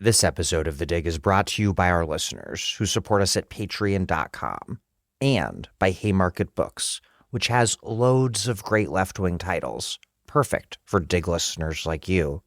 This episode of The Dig is brought to you by our listeners who support us at patreon.com and by Haymarket Books, which has loads of great left-wing titles, perfect for Dig listeners like you.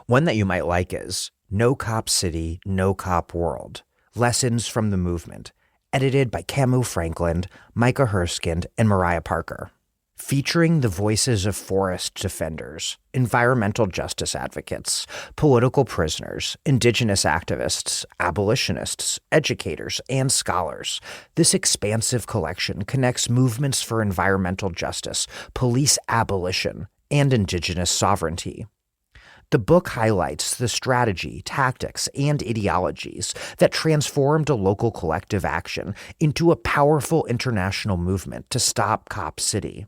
One that you might like is No Cop City, No Cop World, Lessons from the Movement, edited by Camus Franklin, Micah Herskind, and Mariah Parker. Featuring the voices of forest defenders, environmental justice advocates, political prisoners, indigenous activists, abolitionists, educators, and scholars, this expansive collection connects movements for environmental justice, police abolition, and indigenous sovereignty. The book highlights the strategy, tactics, and ideologies that transformed a local collective action into a powerful international movement to stop Cop City.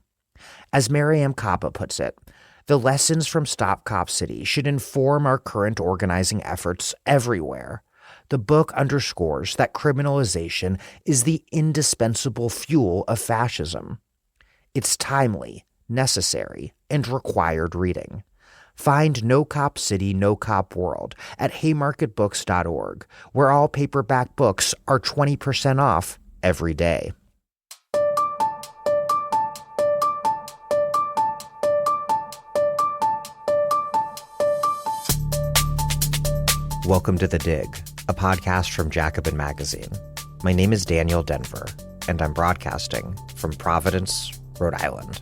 As Mariam Capa puts it, the lessons from Stop Cop City should inform our current organizing efforts everywhere. The book underscores that criminalization is the indispensable fuel of fascism. It's timely, necessary, and required reading. Find No Cop City, No Cop World at haymarketbooks.org, where all paperback books are 20% off every day. Welcome to The Dig, a podcast from Jacobin Magazine. My name is Daniel Denver, and I'm broadcasting from Providence, Rhode Island.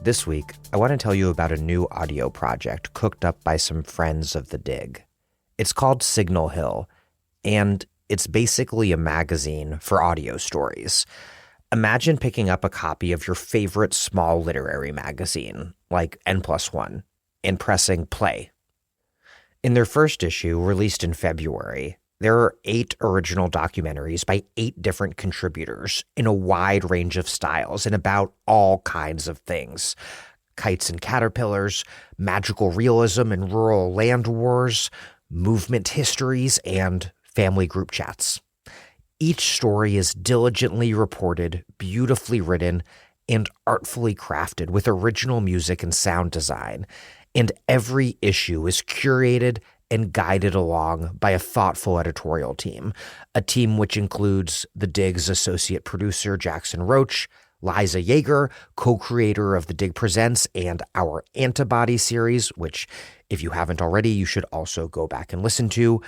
This week, I want to tell you about a new audio project cooked up by some friends of The Dig. It's called Signal Hill, and it's basically a magazine for audio stories. Imagine picking up a copy of your favorite small literary magazine, like N+1, and pressing play. In their first issue, released in February, there are 8 original documentaries by 8 different contributors in a wide range of styles and about all kinds of things. Kites and caterpillars, magical realism and rural land wars, movement histories, and family group chats. Each story is diligently reported, beautifully written, and artfully crafted with original music and sound design. And every issue is curated and guided along by a thoughtful editorial team, a team which includes The Dig's associate producer Jackson Roach, Liza Yeager, co-creator of The Dig Presents and our Antibody series, which, if you haven't already, you should also go back and listen to,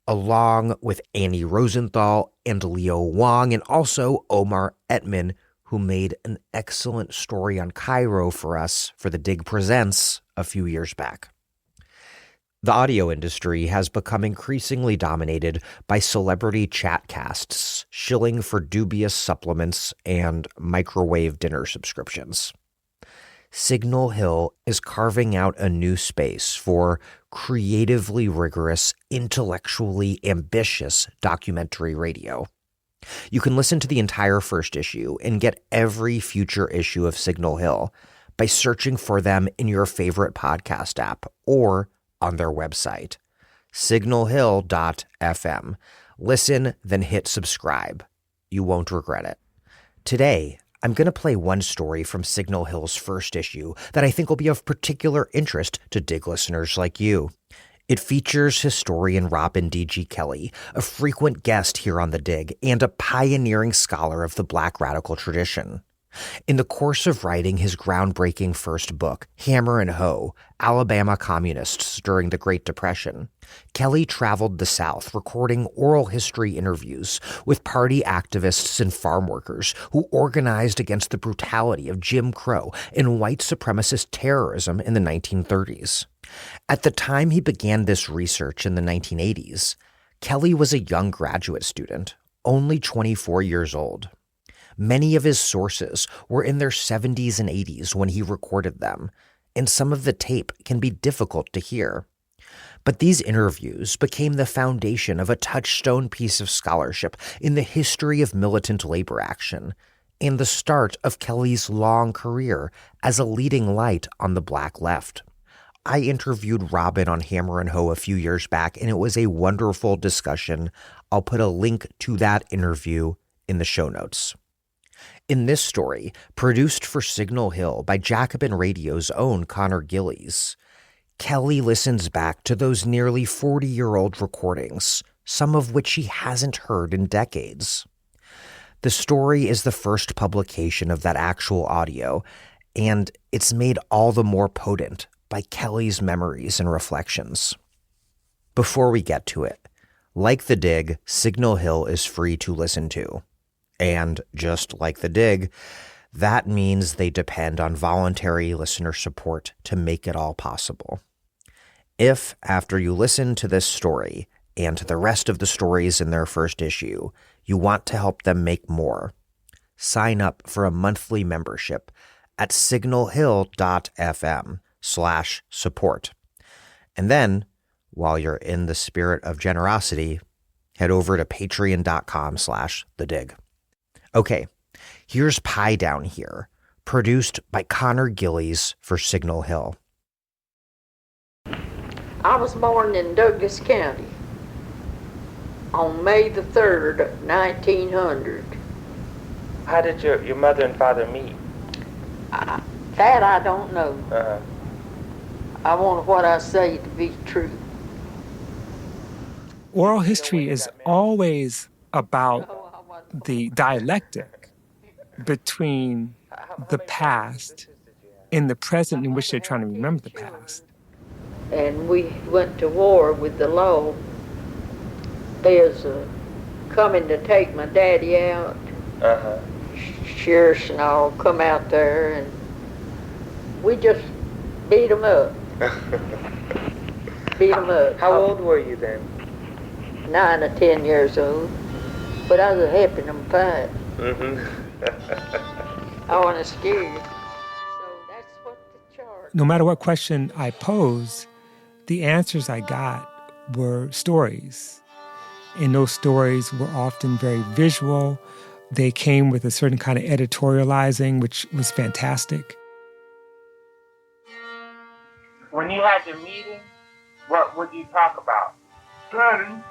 along with Annie Rosenthal and Leo Wong, and also Omar Etman, who made an excellent story on Cairo for us for The Dig Presents a few years back. The audio industry has become increasingly dominated by celebrity chatcasts shilling for dubious supplements and microwave dinner subscriptions. Signal Hill is carving out a new space for creatively rigorous, intellectually ambitious documentary radio. You can listen to the entire first issue and get every future issue of Signal Hill by searching for them in your favorite podcast app or on their website, signalhill.fm. Listen, then hit subscribe. You won't regret it. Today, I'm going to play one story from Signal Hill's first issue that I think will be of particular interest to Dig listeners like you. It features historian Robin D.G. Kelley, a frequent guest here on The Dig and a pioneering scholar of the Black radical tradition. In the course of writing his groundbreaking first book, Hammer and Hoe, Alabama Communists During the Great Depression, Kelley traveled the South recording oral history interviews with party activists and farm workers who organized against the brutality of Jim Crow and white supremacist terrorism in the 1930s. At the time he began this research in the 1980s, Kelley was a young graduate student, only 24 years old. Many of his sources were in their 70s and 80s when he recorded them, and some of the tape can be difficult to hear. But these interviews became the foundation of a touchstone piece of scholarship in the history of militant labor action, and the start of Kelley's long career as a leading light on the Black left. I interviewed Robin on Hammer and Hoe a few years back, and it was a wonderful discussion. I'll put a link to that interview in the show notes. In this story, produced for Signal Hill by Jacobin Radio's own Conor Gillies, Kelley listens back to those nearly 40-year-old recordings, some of which she hasn't heard in decades. The story is the first publication of that actual audio, and it's made all the more potent by Kelley's memories and reflections. Before we get to it, like The Dig, Signal Hill is free to listen to. And just like The Dig, that means they depend on voluntary listener support to make it all possible. If, after you listen to this story and the rest of the stories in their first issue, you want to help them make more, sign up for a monthly membership at signalhill.fm/support. And then, while you're in the spirit of generosity, head over to patreon.com/thedig. Okay, here's Pie Down Here, produced by Conor Gillies for Signal Hill. I was born in Douglas County on May the 3rd, 1900. How did your mother and father meet? That I don't know. I want what I say to be true. Oral history is always about the dialectic between the past and the present in which they're trying to remember the past. And we went to war with the law. There's coming to take my daddy out. Sheriffs and all come out there, and we just beat them up. How old were you then? 9 or 10 years old, but I was helping them fight. I wasn't scared. So that's what the charge. No matter what question I posed, the answers I got were stories. And those stories were often very visual. They came with a certain kind of editorializing, which was fantastic. When you had your meeting, what would you talk about? Planning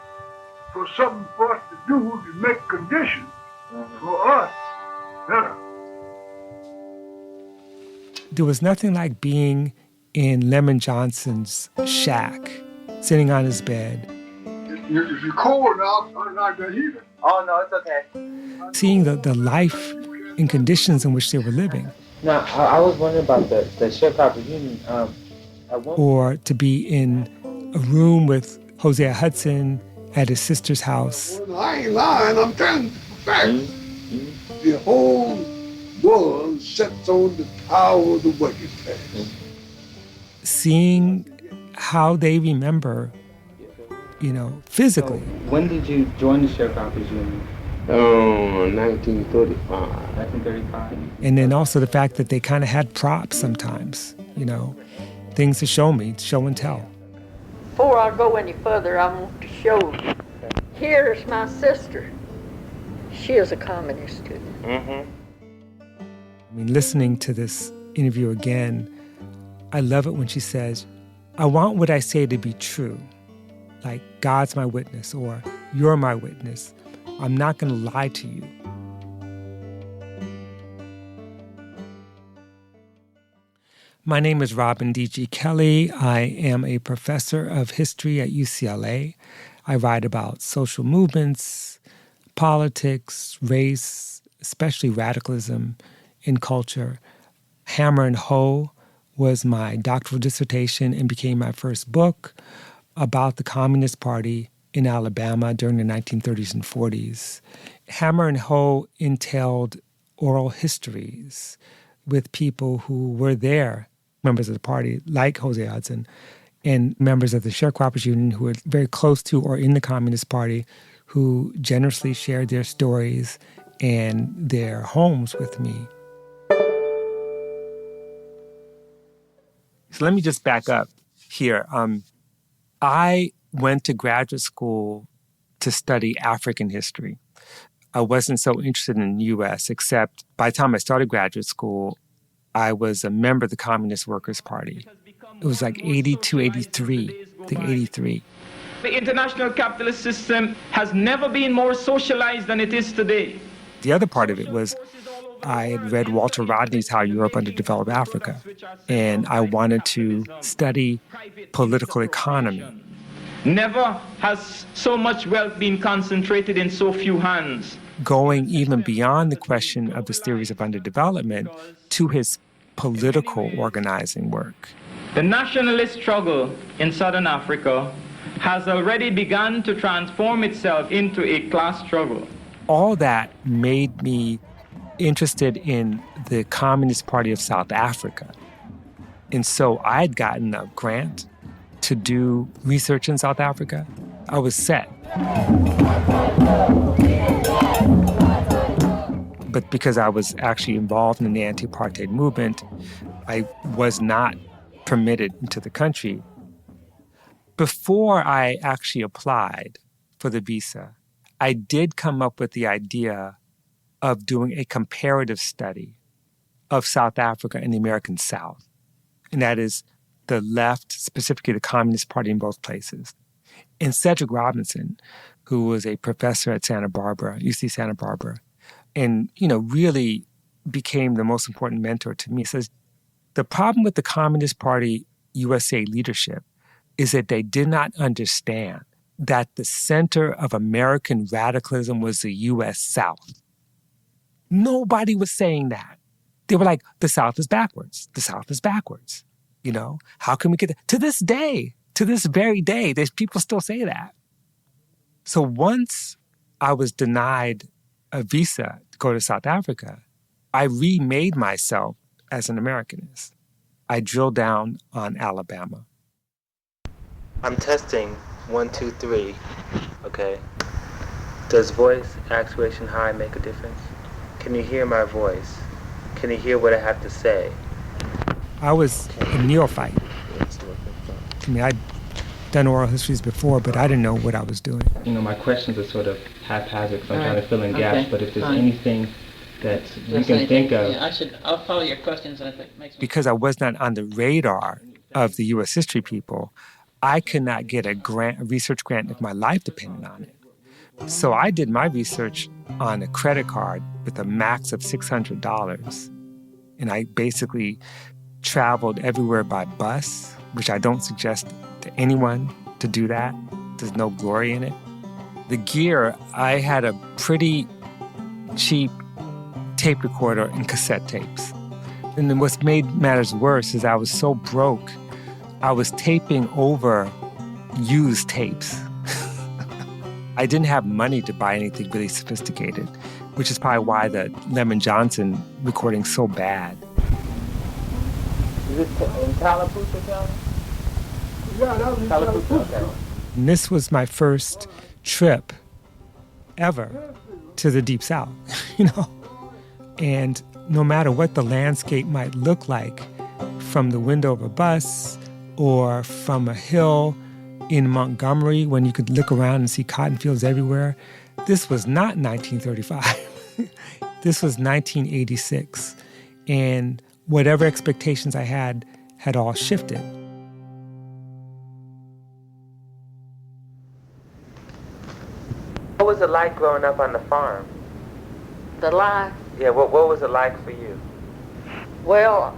for something for us to do to make conditions for us better. There was nothing like being in Lemon Johnson's shack, sitting on his bed. If you're cold enough, I'm not going to heat it. Oh, no, it's okay. Seeing the life and conditions in which they were living. Now, I was wondering about the sharecroppers union. Or to be in a room with Hosea Hudson at his sister's house. Well, I ain't lying, I'm telling you the fact. The whole world sets on the power of the working class. Seeing how they remember, physically. When did you join the sharecroppers union? 1935. 1935. And then also the fact that they kind of had props sometimes, things to show me, show and tell. Before I go any further, I want to show you. Here's my sister. She is a communist too. Listening to this interview again, I love it when she says, I want what I say to be true. Like, God's my witness, or you're my witness. I'm not going to lie to you. My name is Robin D.G. Kelley. I am a professor of history at UCLA. I write about social movements, politics, race, especially radicalism in culture. Hammer and Hoe was my doctoral dissertation and became my first book about the Communist Party in Alabama during the 1930s and 40s. Hammer and Hoe entailed oral histories with people who were there, members of the party, like Hosea Hudson, and members of the Sharecroppers Union who were very close to or in the Communist Party, who generously shared their stories and their homes with me. So let me just back up here. I went to graduate school to study African history. I wasn't so interested in the U.S., except by the time I started graduate school, I was a member of the Communist Workers' Party. It was like 82, 83, I think 83. The international capitalist system has never been more socialized than it is today. The other part of it was I had read Walter Rodney's How Europe Underdeveloped Africa, and I wanted to study political economy. Never has so much wealth been concentrated in so few hands. Going even beyond the question of his theories of underdevelopment to his political organizing work. The nationalist struggle in Southern Africa has already begun to transform itself into a class struggle. All that made me interested in the Communist Party of South Africa. And so I had gotten a grant to do research in South Africa. I was set. But because I was actually involved in the anti-apartheid movement, I was not permitted into the country. Before I actually applied for the visa, I did come up with the idea of doing a comparative study of South Africa and the American South. And that is the left, specifically the Communist Party in both places. And Cedric Robinson, who was a professor at Santa Barbara, UC Santa Barbara, and, really became the most important mentor to me, says, the problem with the Communist Party USA leadership is that they did not understand that the center of American radicalism was the U.S. South. Nobody was saying that. They were like, the South is backwards. The South is backwards. How can we get that? To this day, to this very day, there's people still say that. So once I was denied a visa to go to South Africa, I remade myself as an Americanist. I drilled down on Alabama. I'm testing 1, 2, 3. Okay. Does voice actuation high make a difference? Can you hear my voice? Can you hear what I have to say? I was a neophyte. I'd done oral histories before, but I didn't know what I was doing. My questions are sort of haphazard, so I'm trying to fill in gaps, but if there's anything that you can think of. Yeah, I'll follow your questions, and if it makes because I was not on the radar of the U.S. history people, I could not get a research grant if my life depended on it. So I did my research on a credit card with a max of $600. And I basically traveled everywhere by bus, which I don't suggest to anyone to do that. There's no glory in it. The gear, I had a pretty cheap tape recorder and cassette tapes. And then what's made matters worse is I was so broke, I was taping over used tapes. I didn't have money to buy anything really sophisticated, which is probably why the Lemon Johnson recording's so bad. Is it in Tallapoosa County? Yeah, that was in Tallapoosa. And this was my first trip ever to the Deep South, And no matter what the landscape might look like from the window of a bus or from a hill in Montgomery when you could look around and see cotton fields everywhere, this was not 1935. This was 1986. And whatever expectations I had all shifted. What was it like growing up on the farm? The life, Yeah, what was it like for you? well,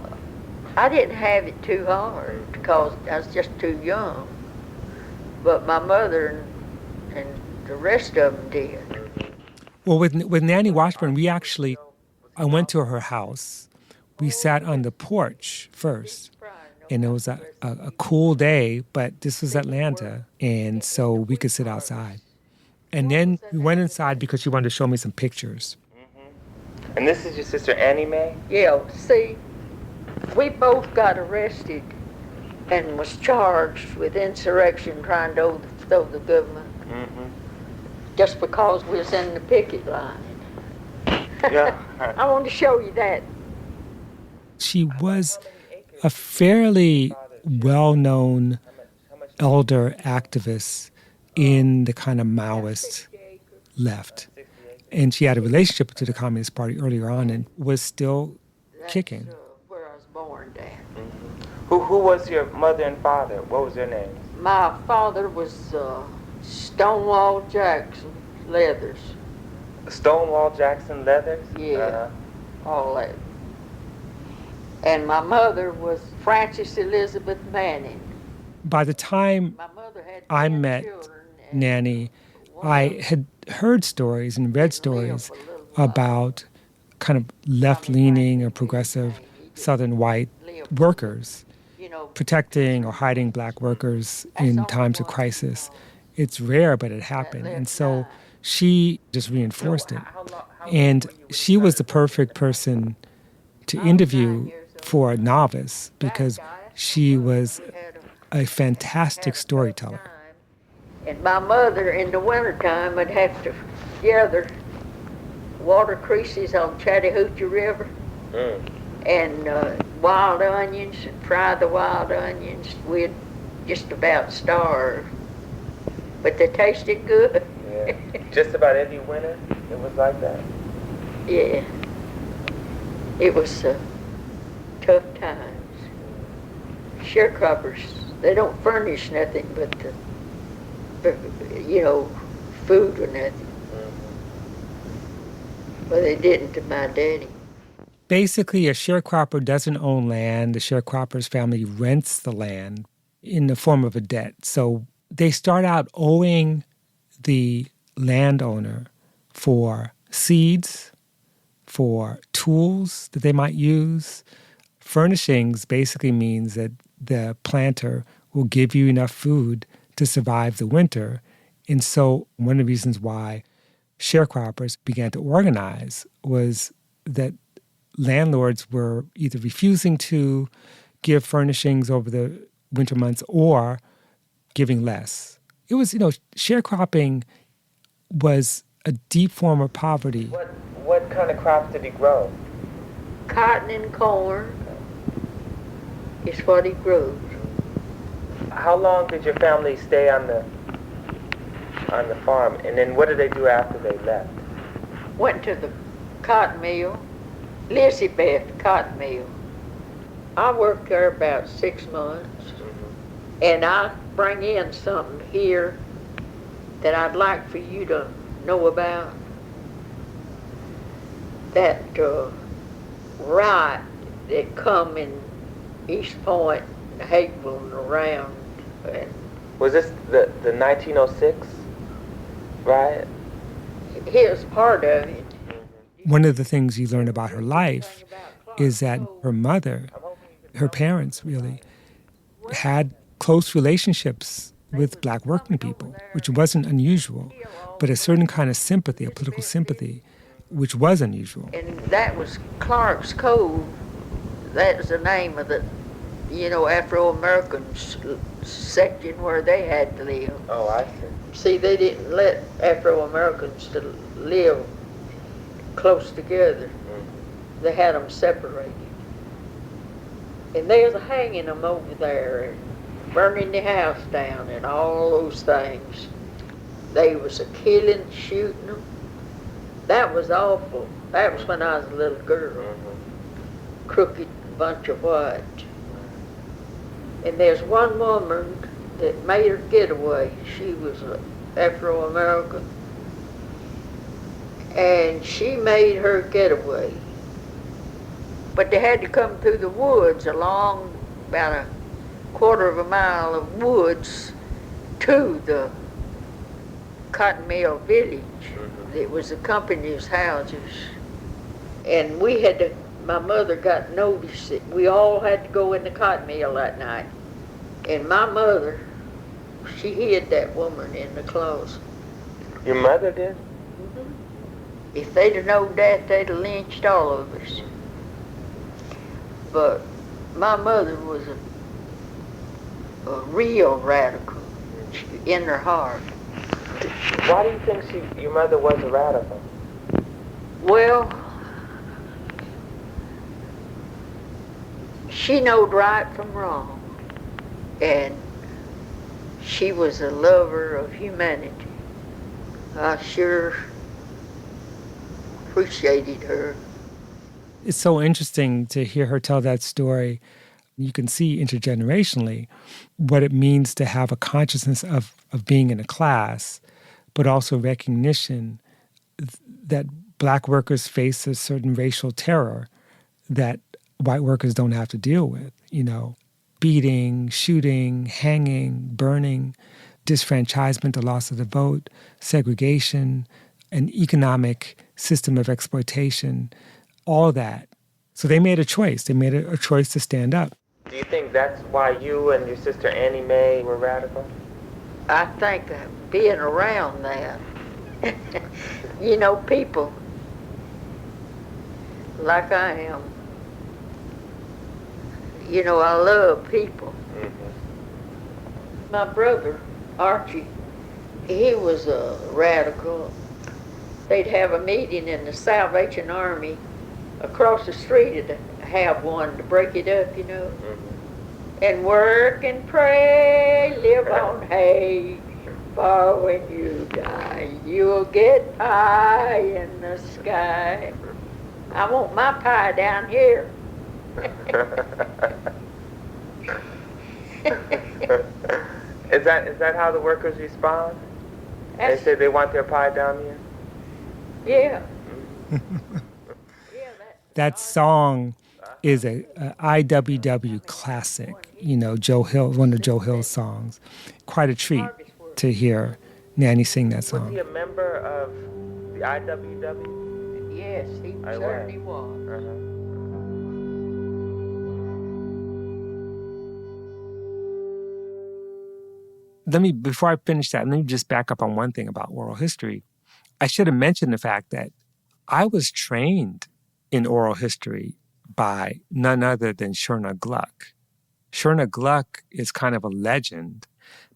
I didn't have it too hard because I was just too young. But my mother and the rest of them did. Well, with Nanny Washburn, I went to her house. We sat on the porch first, and it was a cool day, but this was Atlanta, and so we could sit outside. And then we went inside because she wanted to show me some pictures. Mm-hmm. And this is your sister Annie Mae? Yeah, see, we both got arrested and was charged with insurrection trying to overthrow the government. Mm-hmm. Just because we was in the picket line. Yeah. I want to show you that. She was a fairly well-known elder activist in the kind of Maoist left. And she had a relationship to the Communist Party earlier on and was still kicking. That's where I was born, Dad. Mm-hmm. Who was your mother and father? What was their names? My father was Stonewall Jackson Leathers. Stonewall Jackson Leathers? Yeah. all that. And my mother was Frances Elizabeth Manning. By the time My mother had I 10 met children, and Nanny, one I of them had heard stories and read lived stories for a little while. about kind of left-leaning or progressive Southern white workers protecting or hiding black workers in times of crisis. It's rare, but it happened. And so she just reinforced it. And she was the perfect person to interview for a novice because she was a fantastic storyteller. And my mother in the wintertime would have to gather water creases on Chattahoochee River and wild onions and fry the wild onions. We'd just about starve, but they tasted good. Yeah. Just about every winter it was like that? Yeah. It was tough times. Sharecroppers, they don't furnish nothing but food or nothing. Well, they didn't to my daddy. Basically, a sharecropper doesn't own land. The sharecropper's family rents the land in the form of a debt. So they start out owing the landowner for seeds, for tools that they might use. Furnishings basically means that the planter will give you enough food to survive the winter. And so one of the reasons why sharecroppers began to organize was that landlords were either refusing to give furnishings over the winter months or giving less. It was, sharecropping was a deep form of poverty. What kind of crops did he grow? Cotton and corn is what he grows. How long did your family stay on the farm, and then what did they do after they left? Went to the cotton mill, Elizabeth cotton mill. I worked there about 6 months, and I bring in something here that I'd like for you to know about. That riot that come in East Point, Hapeville, and around. And was this the 1906 riot? Here's part of it. One of the things you learn about her life is that her mother, her parents really, had close relationships with black working people, which wasn't unusual, but a certain kind of sympathy, a political sympathy, which was unusual. And that was Clark's Cove. That was the name of the, Afro-American section where they had to live. Oh, I see. See, they didn't let Afro-Americans to live close together. They had them separated. And they was hanging them over there and burning the house down and all those things. They was a killing, shooting them. That was awful. That was when I was a little girl. Crooked bunch of white. And there's one woman that made her getaway. She was an Afro-American. And she made her getaway. But they had to come through the woods along about a quarter of a mile of woods to the cotton mill village. It was the company's houses. And we had to, my mother got notice that we all had to go in the cotton mill that night. And my mother, she hid that woman in the closet. Your mother did? If they'd have known that, they'd have lynched all of us. But my mother was a real radical in her heart. Why do you think your mother was a radical? Well, she knowed right from wrong. And she was a lover of humanity. I sure appreciated her. It's so interesting to hear her tell that story. You can see intergenerationally what it means to have a consciousness of being in a class, but also recognition that Black workers face a certain racial terror that white workers don't have to deal with, beating, shooting, hanging, burning, disfranchisement, the loss of the vote, segregation, an economic system of exploitation, all that. So they made a choice. They made a choice to stand up. Do you think that's why you and your sister Annie Mae were radical? I think that being around that, people like I am, I love people. Mm-hmm. My brother, Archie, he was a radical. They'd have a meeting in the Salvation Army across the street to have one to break it up, Mm-hmm. And work and pray, live on hay, for when you die, you'll get pie in the sky. I want my pie down here. Is that how the workers respond? They say they want their pie down here? Yeah. That song is a IWW classic, Joe Hill, one of Joe Hill's songs. Quite a treat to hear Nanny sing that song. Was he a member of the IWW? Yes, he certainly was. Uh-huh. Before I finish that, let me just back up on one thing about oral history. I should have mentioned the fact that I was trained in oral history by none other than Shurna Gluck. Shurna Gluck is kind of a legend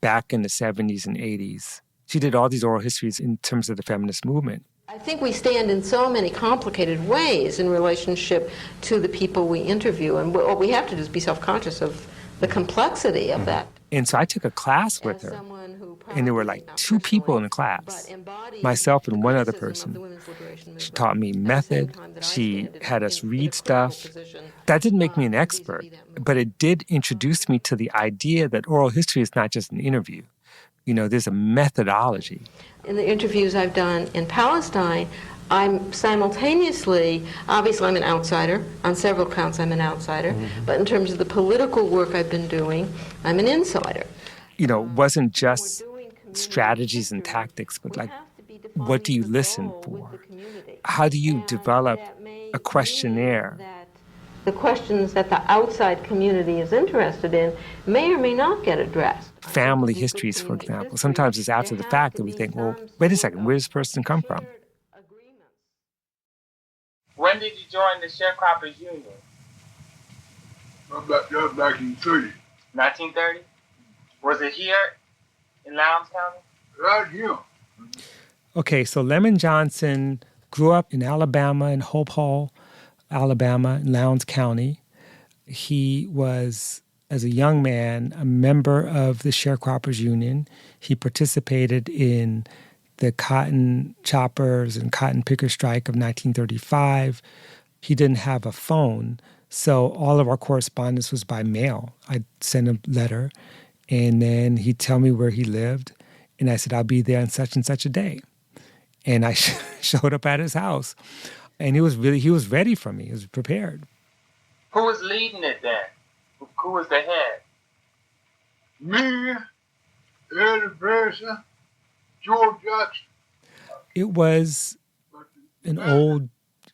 back in the 70s and 80s. She did all these oral histories in terms of the feminist movement. I think we stand in so many complicated ways in relationship to the people we interview, and what we have to do is be self-conscious of the complexity of that. And so I took a class with her, and there were like 2 people in the class, myself and one other person. She taught me method. She had us read stuff. That didn't make me an expert, but it did introduce me to the idea that oral history is not just an interview. There's a methodology. In the interviews I've done in Palestine, I'm simultaneously, obviously I'm an outsider. On several counts I'm an outsider. Mm-hmm. But in terms of the political work I've been doing, I'm an insider. It wasn't just strategies and tactics, but like, what do you listen for? How do you develop a questionnaire? The questions that the outside community is interested in may or may not get addressed. Family histories, for example. Sometimes it's after the fact that we think, well, wait a second, where does this person come from? When did you join the Sharecroppers Union? Back in 1930. 1930? Was it here in Lowndes County? Right here. Okay, so Lemon Johnson grew up in Alabama, in Hope Hall, Alabama, in Lowndes County. He was, as a young man, a member of the Sharecroppers Union. He participated in the cotton choppers and cotton picker strike of 1935. He didn't have a phone, so all of our correspondence was by mail. I'd send a letter, and then he'd tell me where he lived, and I said, I'll be there on such and such a day. And I showed up at his house, and he was ready for me. He was prepared. Who was leading it then? Who was the head? Me, Eddie Brasher, George Jackson. It was an old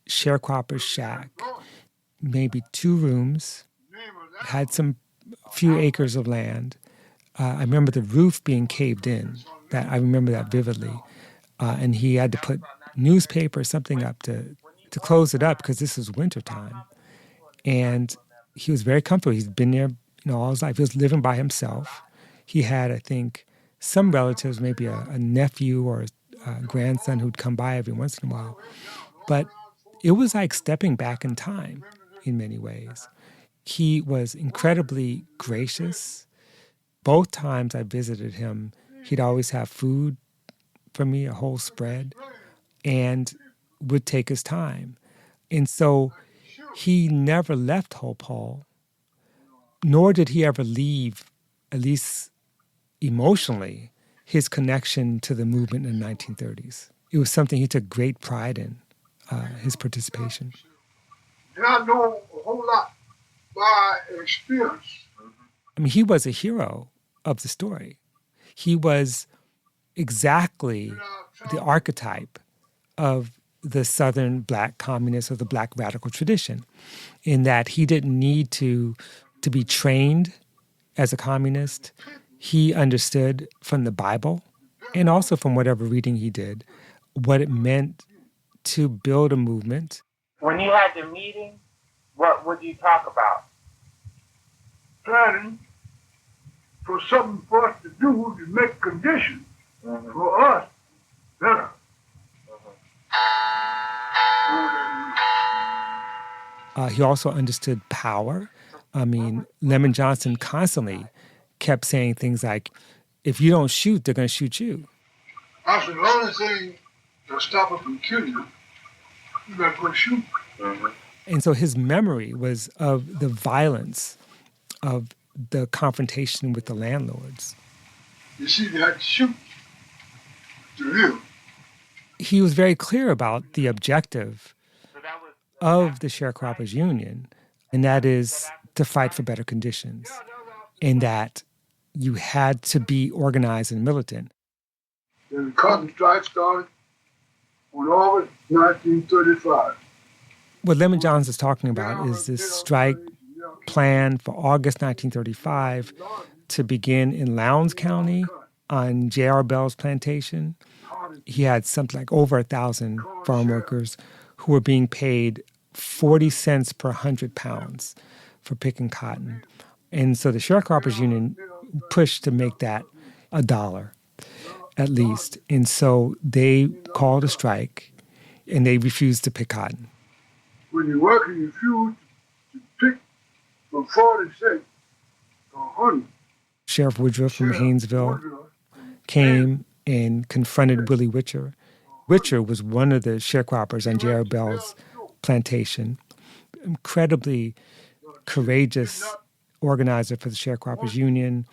sharecropper's shack, maybe 2 rooms, had some few acres of land. I remember the roof being caved in. I remember that vividly. And he had to put newspaper or something up to close it up because this was wintertime. And he was very comfortable. He's been there all his life. He was living by himself. He had, I think, some relatives, maybe a nephew or a grandson who'd come by every once in a while. But it was like stepping back in time in many ways. He was incredibly gracious. Both times I visited him, he'd always have food for me, a whole spread, and would take his time. And so he never left Hope Hall, nor did he ever leave, at least emotionally, his connection to the movement in the 1930s. It was something he took great pride in. his participation. And I know a whole lot by experience. I mean, he was a hero of the story. He was exactly the archetype of the Southern Black communist or the Black radical tradition, in that he didn't need to be trained as a communist. He understood from the Bible and also from whatever reading he did what it meant to build a movement. When you had the meeting, what would you talk about? Planning for something for us to do to make conditions for us better. He also understood power. I mean, Lemon Johnson constantly kept saying things like, if you don't shoot, they're going to shoot you. I said, the only thing that'll stop us from killing you, you got to go shoot. And so his memory was of the violence of the confrontation with the landlords. You see, they had to shoot to live. He was very clear about the objective of the Sharecroppers Union, and that is to fight for better conditions, and that you had to be organized and militant. And the cotton strike started on August 1935. What Lemon Johnson is talking about is this strike planned for August 1935 to begin in Lowndes County on J.R. Bell's plantation. He had something like over 1,000 farm workers who were being paid 40 cents per 100 pounds for picking cotton. And so the Sharecroppers Union pushed to make that $1 at least. And so they called a strike and they refused to pick cotton. When you're working, you refuse to pick from 40 cents to 100. Sheriff Woodruff from Haynesville came and confronted Willie Witcher. Witcher was one of the sharecroppers on J.R. Bell's plantation, incredibly courageous organizer for the Sharecroppers Union.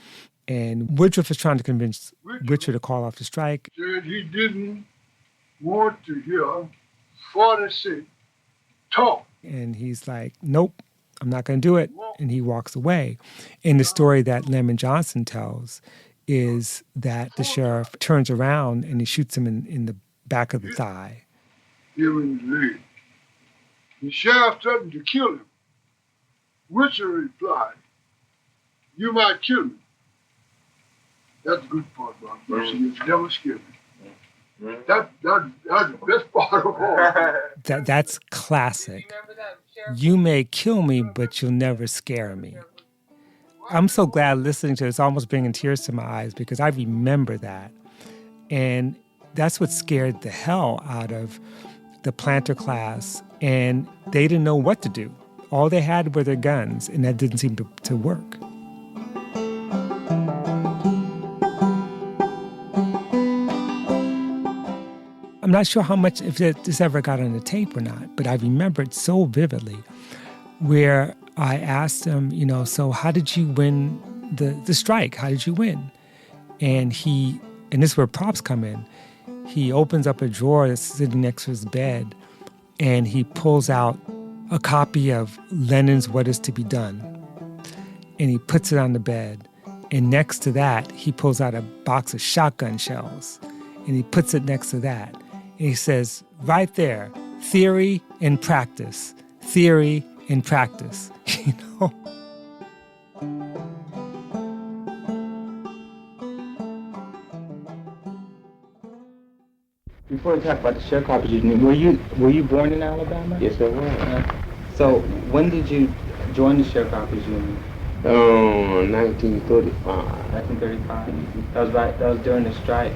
And Woodruff was trying to convince Witcher to call off the strike. Said he didn't want to hear 40 cents talk. And he's like, nope, I'm not going to do it. And he walks away. And the story that Lemon Johnson tells is that the sheriff turns around and he shoots him in the back of the thigh. Give him his leg. The sheriff threatened to kill him. Witcher replied, you might kill me. That's the good part about it. It's never scared me. That's the best part of all. That's classic. You may kill me, but you'll never scare me. I'm so glad listening to it. It's almost bringing tears to my eyes because I remember that. And that's what scared the hell out of the planter class. And they didn't know what to do. All they had were their guns, and that didn't seem to work. I'm not sure how much, if this ever got on the tape or not, but I remember it so vividly, where I asked him, so how did you win the strike? How did you win? And this is where props come in. He opens up a drawer that's sitting next to his bed, and he pulls out a copy of Lenin's What Is to Be Done, and he puts it on the bed. And next to that, he pulls out a box of shotgun shells, and he puts it next to that. And he says, right there, theory and practice, theory and practice, Before we talk about the Sharecroppers Union, were you born in Alabama? Yes, I was. So when did you join the Sharecroppers Union? 1935. 1935. That was right. That was during the strike.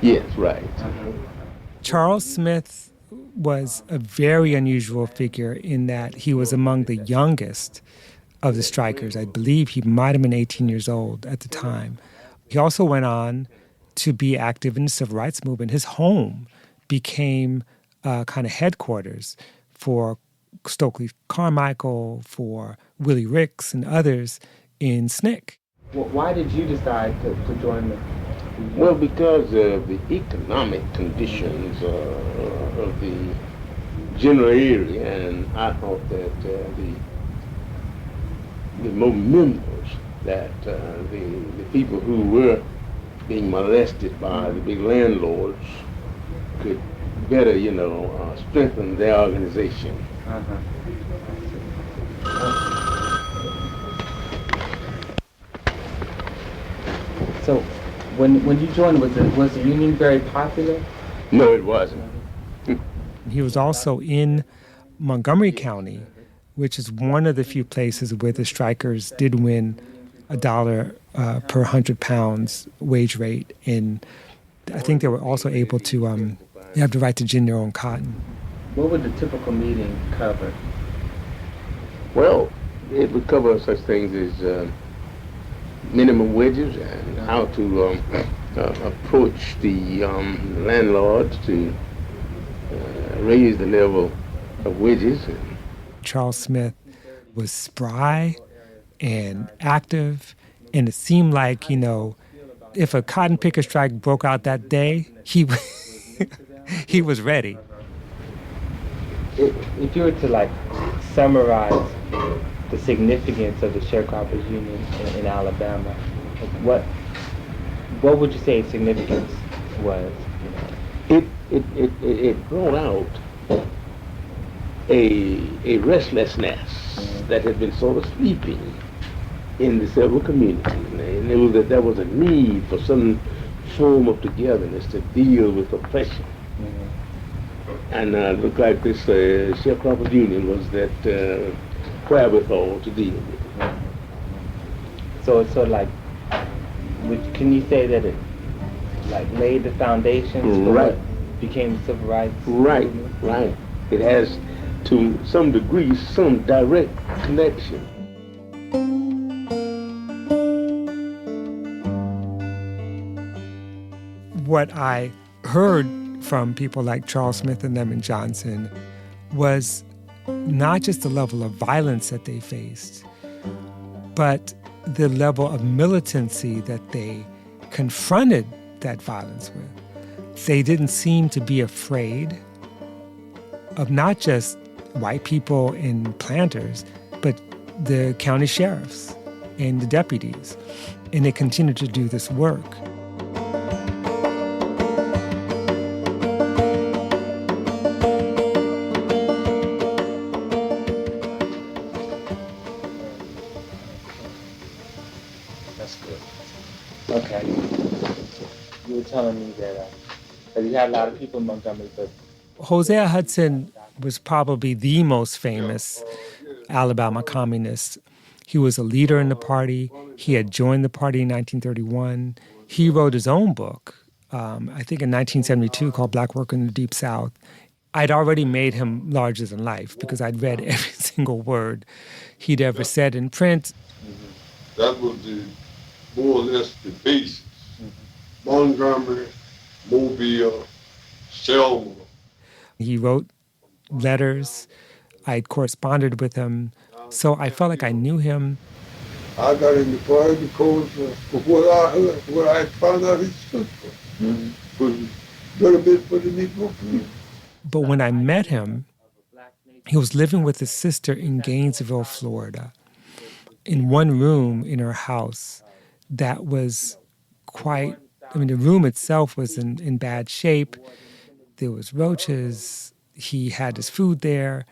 Yes, right. Charles Smith was a very unusual figure in that he was among the youngest of the strikers. I believe he might have been 18 years old at the time. He also went on to be active in the civil rights movement. His home became kind of headquarters for Stokely Carmichael, for Willie Ricks and others in SNCC. Well, why did you decide to join the Well, because of the economic conditions of the general area, and I thought that the more members that the people who were being molested by the big landlords could better, strengthen their organization. So, when you joined, was the union very popular? No, it wasn't. He was also in Montgomery County, which is one of the few places where the strikers did win $1 per 100 pounds wage rate. And I think they were also able to have the right to gin their own cotton. What would the typical meeting cover? Well, it would cover such things as minimum wages and how to approach the landlords to raise the level of wages. Charles Smith was spry and active, and it seemed like, if a cotton picker strike broke out that day, he was ready. If you were to summarize the significance of the sharecroppers union in Alabama, what would you say its significance was? It brought out a restlessness that had been sort of sleeping in the several communities, and it was that there was a need for some form of togetherness to deal with oppression. And it looked like this sharecroppers union was that wherewithal to deal with it. So it's sort of can you say that it laid the foundations for what became the civil rights movement? Right. It has, to some degree, some direct connection. What I heard from people like Charles Smith and Lyndon Johnson was not just the level of violence that they faced, but the level of militancy that they confronted that violence with. They didn't seem to be afraid of not just white people and planters, but the county sheriffs and the deputies. And they continued to do this work. Okay. You were telling me that you had a lot of people in Montgomery, but Hosea Hudson was probably the most famous Alabama communist. He was a leader in the party. He had joined the party in 1931. He wrote his own book, I think in 1972, called Black Work in the Deep South. I'd already made him larger than life because I'd read every single word he'd ever said in print. That was more or less the basis. Montgomery, Mobile, Selma. He wrote letters. I'd corresponded with him. So I felt like I knew him. I got in the party because of what I heard, what I found out he stood for. Was a little bit for the Negro community. But when I met him, he was living with his sister in Gainesville, Florida, in one room in her house that was the room itself was in bad shape. There was roaches. He had his food there.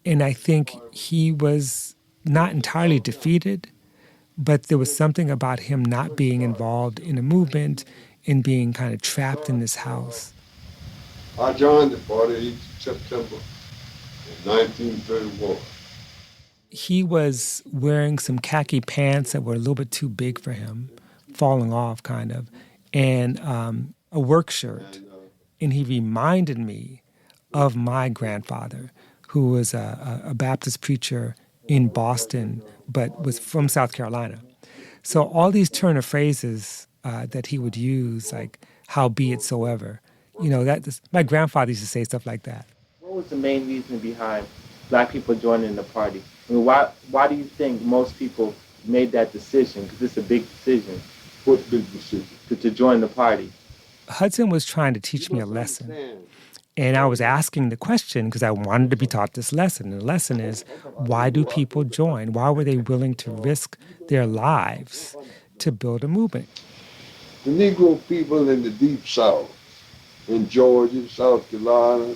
And I think he was not entirely defeated, but there was something about him not being involved in a movement and being kind of trapped in this house. I joined the party in September 1931. He was wearing some khaki pants that were a little bit too big for him, falling off kind of, and a work shirt. And he reminded me of my grandfather, who was a Baptist preacher in Boston, but was from South Carolina. So all these turn of phrases that he would use, like "howbeit soever," my grandfather used to say stuff like that. What was the main reason behind Black people joining the party? I mean, why do you think most people made that decision? Because it's a big decision. What big decision? To join the party. Hudson was trying to teach me a lesson. And I was asking the question because I wanted to be taught this lesson. And the lesson is, why do people join? Why were they willing to risk their lives to build a movement? The Negro people in the Deep South, in Georgia, South Carolina,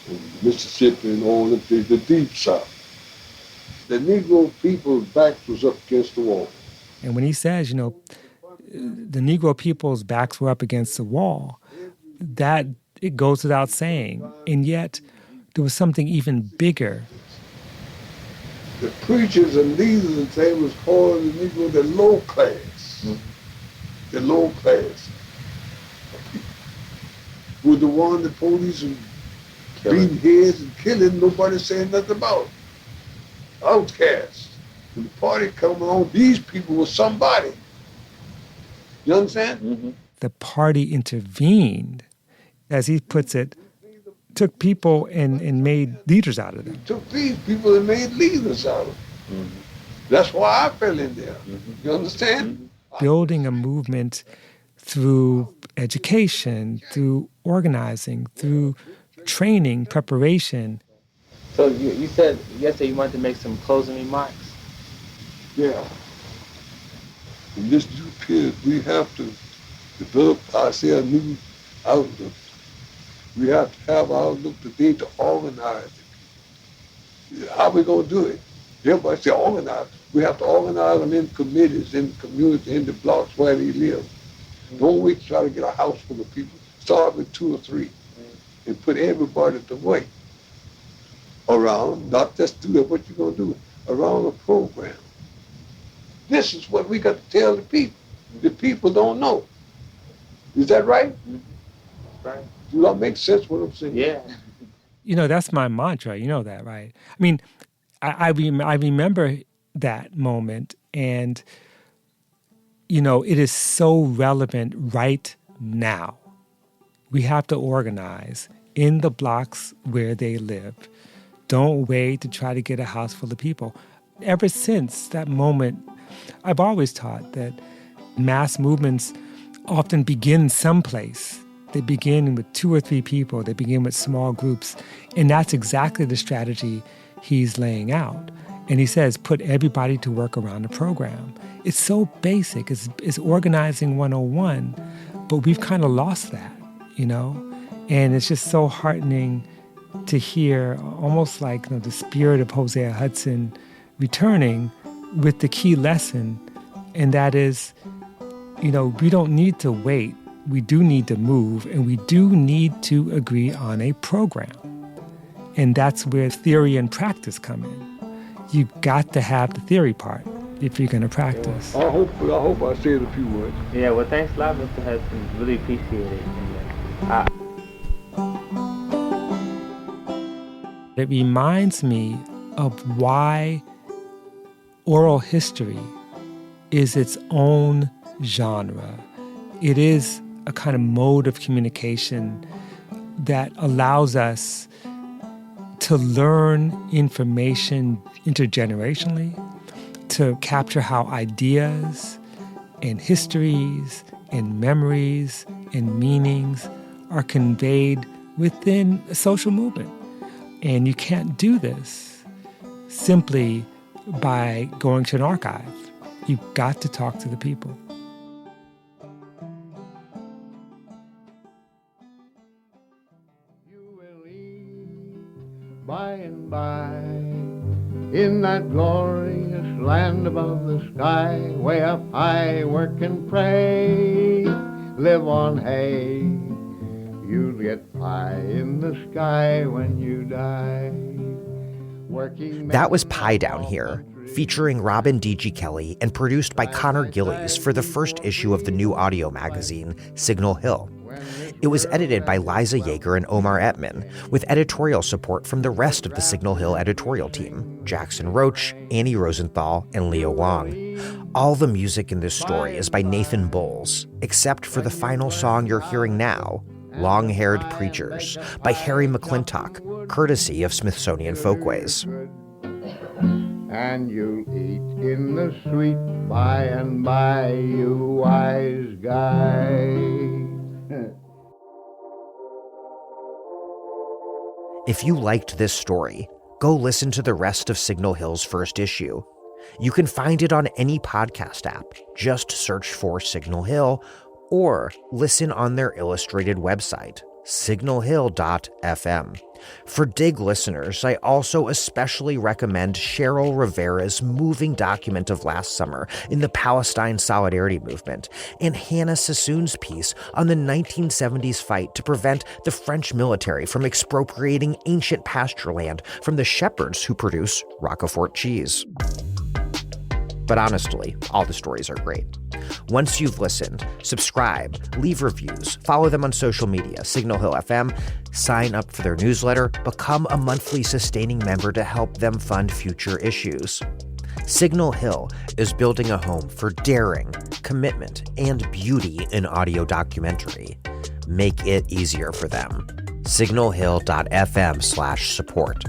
and Mississippi, and all of the Deep South, the Negro people's backs was up against the wall. And when he says, the Negro people's backs were up against the wall, that it goes without saying. And yet, there was something even bigger. The preachers and leaders and things was calling the Negro the low class. The low class. With the one the police and beating heads and killing, nobody saying nothing about it. Outcasts. When the party come on, these people were somebody. You understand? Mm-hmm. The party intervened, as he puts it, took people and made leaders out of them. Took these people and made leaders out of them. Mm-hmm. That's why I fell in there. Mm-hmm. You understand? Mm-hmm. Building a movement through education, through organizing, through training, preparation. So you said yesterday you wanted to make some closing remarks. Yeah. In this new period, we have to develop ourselves new outlook. We have to have our outlook today to organize it. How are we going to do it? Everybody say organize. We have to organize them in committees, in the community, in the blocks where they live. Don't wait to try to get a house full of people. Start with 2 or 3 and put everybody to work around, not just do that, what you're going to do, around a program. This is what we got to tell the people. The people don't know. Is that right? Right. Do that make sense what I'm saying? Yeah. That's my mantra. You know that, right? I mean, I remember that moment, and, it is so relevant right now. We have to organize in the blocks where they live. Don't wait to try to get a house full of people. Ever since that moment, I've always taught that mass movements often begin someplace. They begin with 2 or 3 people. They begin with small groups. And that's exactly the strategy he's laying out. And he says, put everybody to work around the program. It's so basic. It's organizing 101. But we've kind of lost that, And it's just so heartening to hear, almost like the spirit of Hosea Hudson returning with the key lesson. And that is, we don't need to wait. We do need to move, and we do need to agree on a program. And that's where theory and practice come in. You've got to have the theory part if you're going to practice. I hope I said a few words. Yeah, well, thanks a lot, Mr. Hudson. Really appreciate it. It reminds me of why oral history is its own genre. It is a kind of mode of communication that allows us to learn information intergenerationally, to capture how ideas and histories and memories and meanings are conveyed within a social movement. And you can't do this simply by going to an archive. You've got to talk to the people. By and by, in that glorious land above the sky, way up high, work and pray, live on hay. You'll get pie in the sky when you die. That was Pie Down Here, featuring Robin D.G. Kelley and produced by Conor Gillies for the first issue of the new audio magazine, Signal Hill. It was edited by Liza, Yeager, and Omar Etman, with editorial support from the rest of the Signal Hill editorial team, Jackson Roach, Annie Rosenthal, and Leo Wong. All the music in this story is by Nathan Bowles, except for the final song you're hearing now, Long-Haired Preachers, by Harry McClintock, courtesy of Smithsonian Folkways. And you'll eat in the sweet by and by, you wise guy. If you liked this story, go listen to the rest of Signal Hill's first issue. You can find it on any podcast app. Just search for Signal Hill or listen on their illustrated website, signalhill.fm. For Dig listeners, I also especially recommend Cheryl Rivera's moving document of last summer in the Palestine Solidarity Movement and Hannah Sassoon's piece on the 1970s fight to prevent the French military from expropriating ancient pasture land from the shepherds who produce Roquefort cheese. But honestly, all the stories are great. Once you've listened, subscribe, leave reviews, follow them on social media, Signal Hill FM, sign up for their newsletter, become a monthly sustaining member to help them fund future issues. Signal Hill is building a home for daring, commitment, and beauty in audio documentary. Make it easier for them. signalhill.fm/support.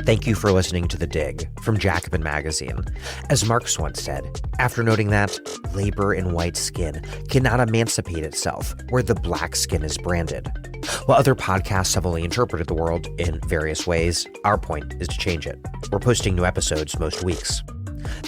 Thank you for listening to The Dig from Jacobin Magazine. As Marx once said, after noting that labor in white skin cannot emancipate itself where the black skin is branded. While other podcasts have only interpreted the world in various ways, our point is to change it. We're posting new episodes most weeks.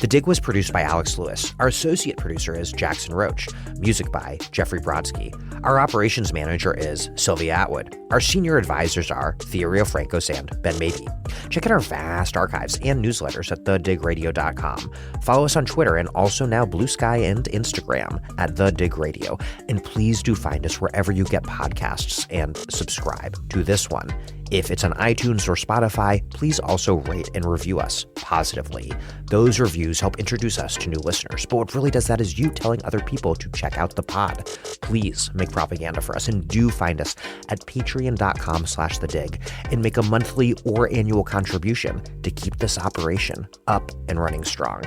The Dig was produced by Alex Lewis. Our associate producer is Jackson Roach. Music by Jeffrey Brodsky. Our operations manager is Sylvia Atwood. Our senior advisors are Theorio Francos and Ben Mabey. Check out our vast archives and newsletters at thedigradio.com. Follow us on Twitter and also now Blue Sky and Instagram at The Dig Radio. And please do find us wherever you get podcasts and subscribe to this one. If it's on iTunes or Spotify, please also rate and review us positively. Those reviews help introduce us to new listeners, but what really does that is you telling other people to check out the pod. Please make propaganda for us and do find us at patreon.com/thedig and make a monthly or annual contribution to keep this operation up and running strong.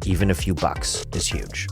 Even a few bucks is huge.